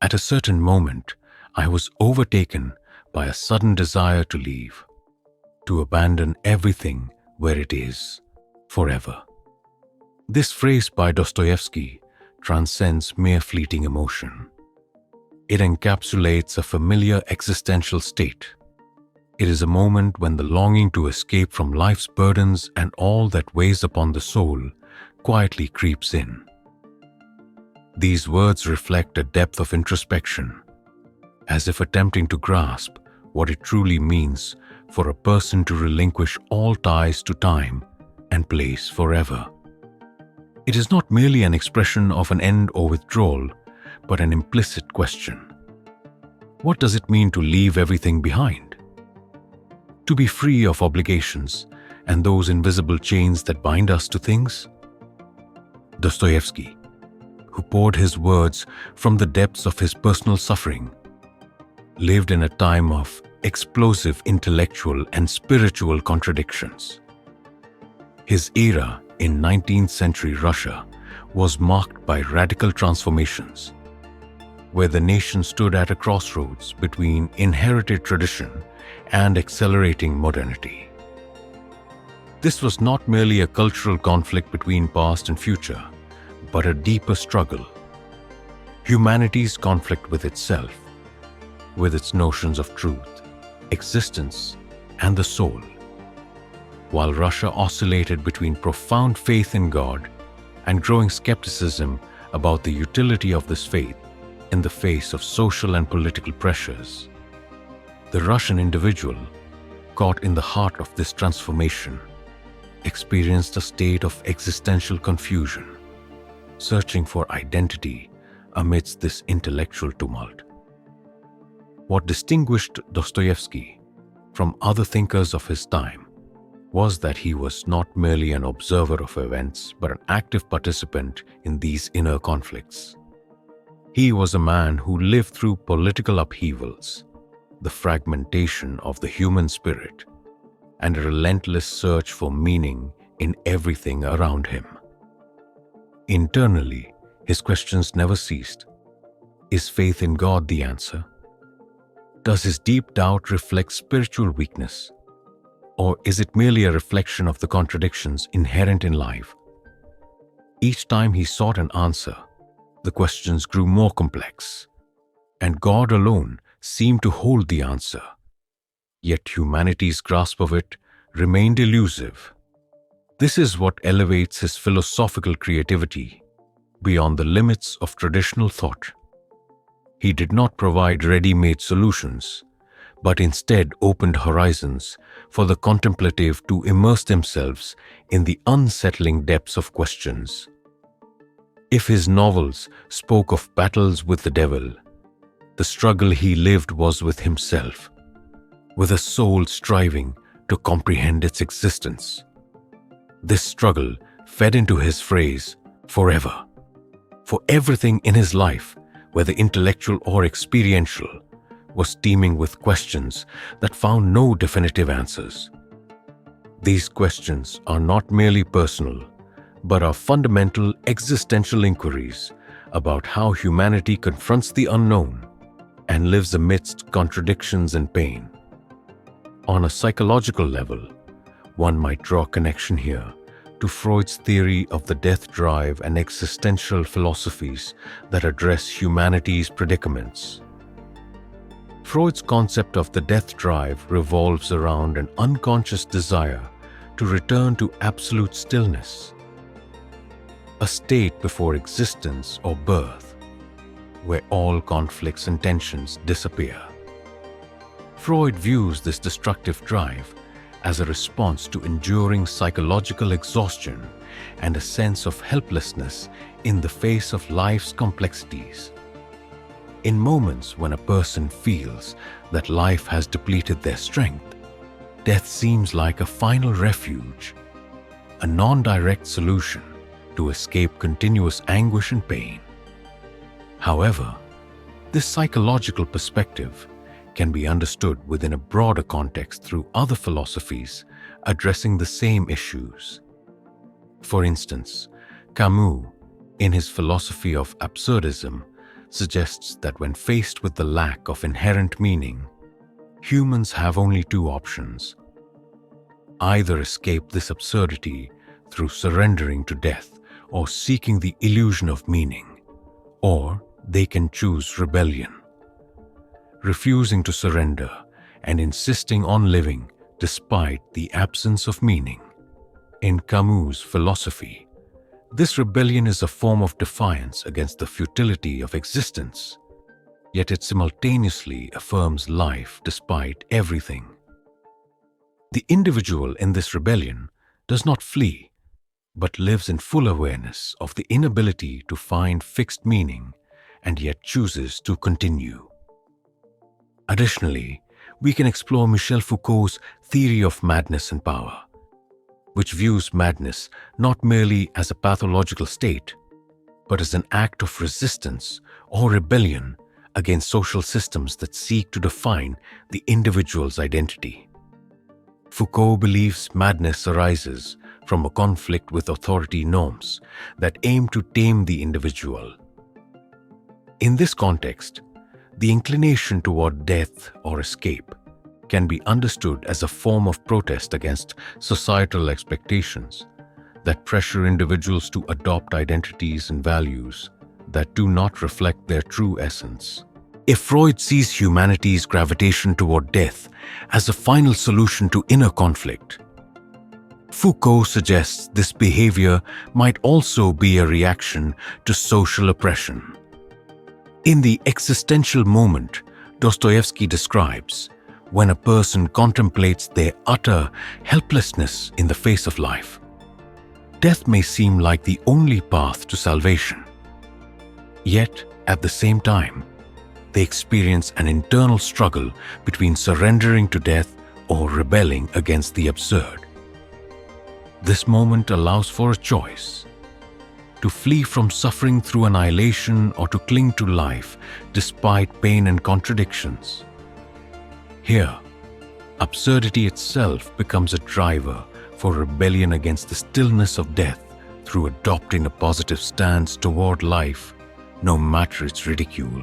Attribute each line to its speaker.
Speaker 1: At a certain moment, I was overtaken by a sudden desire to leave, to abandon everything where it is, forever. This phrase by Dostoevsky transcends mere fleeting emotion. It encapsulates a familiar existential state. It is a moment when the longing to escape from life's burdens and all that weighs upon the soul quietly creeps in. These words reflect a depth of introspection, as if attempting to grasp what it truly means for a person to relinquish all ties to time and place forever. It is not merely an expression of an end or withdrawal, but an implicit question. What does it mean to leave everything behind? To be free of obligations and those invisible chains that bind us to things? Dostoevsky, who poured his words from the depths of his personal suffering, lived in a time of explosive intellectual and spiritual contradictions. His era in 19th century Russia was marked by radical transformations, where the nation stood at a crossroads between inherited tradition and accelerating modernity. This was not merely a cultural conflict between past and future, but a deeper struggle. Humanity's conflict with itself, with its notions of truth, existence, and the soul. While Russia oscillated between profound faith in God and growing skepticism about the utility of this faith in the face of social and political pressures, the Russian individual, caught in the heart of this transformation, experienced a state of existential confusion, searching for identity amidst this intellectual tumult. What distinguished Dostoevsky from other thinkers of his time was that he was not merely an observer of events, but an active participant in these inner conflicts. He was a man who lived through political upheavals, the fragmentation of the human spirit, and a relentless search for meaning in everything around him. Internally, his questions never ceased. Is faith in God the answer? Does his deep doubt reflect spiritual weakness? Or is it merely a reflection of the contradictions inherent in life? Each time he sought an answer, the questions grew more complex, and God alone seemed to hold the answer. Yet humanity's grasp of it remained elusive. This is what elevates his philosophical creativity beyond the limits of traditional thought. He did not provide ready-made solutions, but instead opened horizons for the contemplative to immerse themselves in the unsettling depths of questions. If his novels spoke of battles with the devil, the struggle he lived was with himself, with a soul striving to comprehend its existence. This struggle fed into his phrase, forever. For everything in his life, whether intellectual or experiential, was teeming with questions that found no definitive answers. These questions are not merely personal, but are fundamental existential inquiries about how humanity confronts the unknown and lives amidst contradictions and pain. On a psychological level, one might draw a connection here to Freud's theory of the death drive and existential philosophies that address humanity's predicaments. Freud's concept of the death drive revolves around an unconscious desire to return to absolute stillness, a state before existence or birth, where all conflicts and tensions disappear. Freud views this destructive drive as a response to enduring psychological exhaustion and a sense of helplessness in the face of life's complexities. In moments when a person feels that life has depleted their strength, death seems like a final refuge, a non-direct solution to escape continuous anguish and pain. However, this psychological perspective can be understood within a broader context through other philosophies addressing the same issues. For instance, Camus, in his philosophy of absurdism, suggests that when faced with the lack of inherent meaning, humans have only two options: either escape this absurdity through surrendering to death or seeking the illusion of meaning, or they can choose rebellion, refusing to surrender and insisting on living despite the absence of meaning. In Camus' philosophy, this rebellion is a form of defiance against the futility of existence, yet it simultaneously affirms life despite everything. The individual in this rebellion does not flee, but lives in full awareness of the inability to find fixed meaning and yet chooses to continue. Additionally, we can explore Michel Foucault's theory of madness and power, which views madness not merely as a pathological state, but as an act of resistance or rebellion against social systems that seek to define the individual's identity. Foucault believes madness arises from a conflict with authority norms that aim to tame the individual. In this context, the inclination toward death or escape can be understood as a form of protest against societal expectations that pressure individuals to adopt identities and values that do not reflect their true essence. If Freud sees humanity's gravitation toward death as a final solution to inner conflict, Foucault suggests this behavior might also be a reaction to social oppression. In the existential moment, Dostoevsky describes when a person contemplates their utter helplessness in the face of life. Death may seem like the only path to salvation. Yet, at the same time, they experience an internal struggle between surrendering to death or rebelling against the absurd. This moment allows for a choice: to flee from suffering through annihilation or to cling to life despite pain and contradictions. Here, absurdity itself becomes a driver for rebellion against the stillness of death through adopting a positive stance toward life, no matter its ridicule.